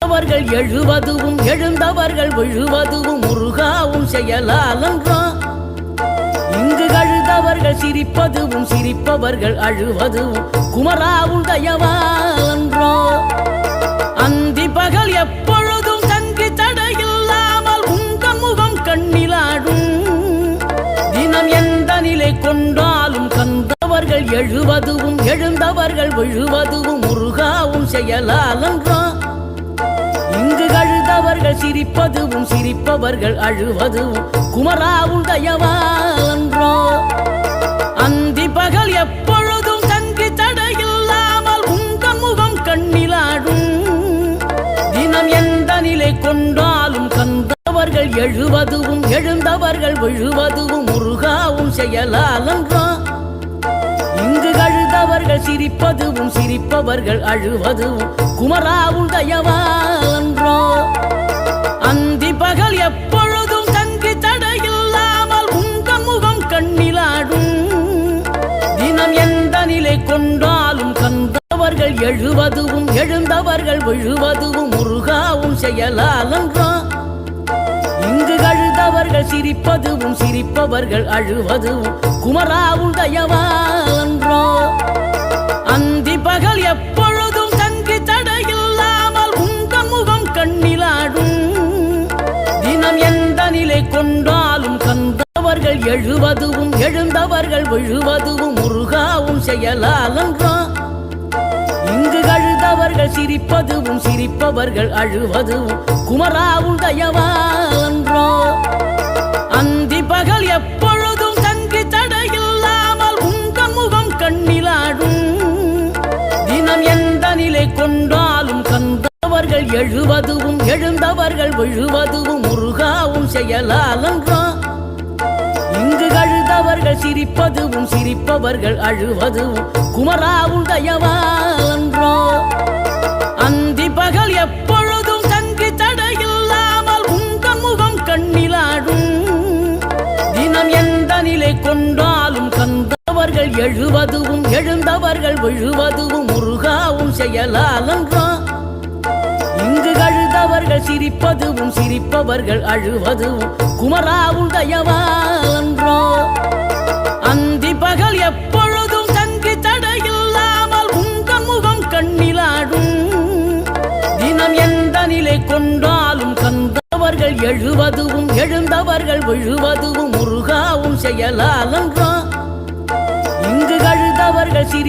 அவர்கள் எழுவதுவும் எழுந்தவர்கள் விழுவதுவும் முருகாவும் செயலாலன்றோம். இங்கு அழுதவர்கள் சிரிப்பதுவும் சிரிப்பவர்கள் அழுவதுவும் குமராவும் தயவாலன்றோம். அந்தி பகல் எப்பொழுதும் தங்கி தடையில்லாமல் உங்கள் முகம் கண்ணிலாடும். தினம் எந்த நிலை கொண்டாலும் கந்தவர்கள் எழுவதுவும் எழுந்தவர்கள் விழுவதுவும் முருகாவும் செயலாலன்றோம். இங்கு அழுதவர்கள் சிரிப்பதுவும் சிரிப்பவர்கள் அழுவதுவும் குமராவும் தயவாலன்றோம். அந்தி பகல் எப்பொழுதும் தங்கி தடையில்லாமல் உங்கள் முகம் கண்ணிலாடும். தினம் எந்த நிலை கொண்டாலும் கந்தவர்கள் எழுவதுவும் எழுந்தவர்கள் விழுவதுவும் முருகாவும் செயலாலன்றோம். இங்கு அழுதவர்கள் சிரிப்பதுவும் சிரிப்பவர்கள் அழுவதுவும் குமராவும் தயவாலன்றோம். அந்தி பகல் எப்பொழுதும் தங்கி தடையில்லாமல் உங்கள் முகம் கண்ணிலாடும். தினம் எந்த நிலை கொண்டாலும் கந்தவர்கள் எழுவதுவும் எழுந்தவர்கள் விழுவதுவும் முருகாவும் செயலாலன்றோம். இங்கு அழுதவர்கள் சிரிப்பதுவும் சிரிப்பவர்கள் அழுவதுவும் குமராவும் தயவாலன்றோம். அந்தி பகல் எப்பொழுதும் தங்கி தடையில்லாமல் உங்கள் முகம் கண்ணிலாடும். தினம் எந்த நிலை கொண்டாலும் கந்தவர்கள் எழுவதுவும் எழுந்தவர்கள் விழுவதுவும் முருகாவும் செயலாலன்றோம். இங்கு அழுதவர்கள் சிரிப்பதுவும் சிரிப்பவர்கள் அழுவதுவும் குமராவும் தயவாலன்றோம். அந்தி பகல் எப்பொழுதும் தங்கி தடையில்லாமல் உங்கள் முகம் கண்ணிலாடும். தினம் எந்த நிலை கொண்டாலும் கந்தவர்கள் எழுவதுவும் எழுந்தவர்கள் விழுவதுவும் முருகாவும் செயலாலன்றோம். இங்கு அழுதவர்கள் சிரிப்பதுவும் சிரிப்பவர்கள் அழுவதுவும் குமராவும் தயவாலன்றோம். அந்தி பகல் எப்பொழுதும் தங்கி தடையில்லாமல் உங்கள் முகம் கண்ணிலாடும். தினம் எந்த நிலை கொண்டாலும் கந்தவர்கள் எழுவதுவும் எழுந்தவர்கள் விழுவதுவும் முருகாவும் செயலாலன்றோம். இங்கு அழுதவர்கள் சிரிப்பதுவும் சிரிப்பவர்கள் அழுவதுவும் குமராவும் தயவாலன்றோம். அந்தி பகல் எப்பொழுதும் தங்கி தடையில்லாமல் உங்கள் முகம் கண்ணிலாடும். தினம் எந்த நிலை கொண்டாலும் கந்தவர்கள் எழுவதுவும் எழுந்தவர்கள் விழுவதுவும் முருகாவும் செயலாலன்றோம். இங்கு அழுதவர்கள் சிரிப்பதுவும்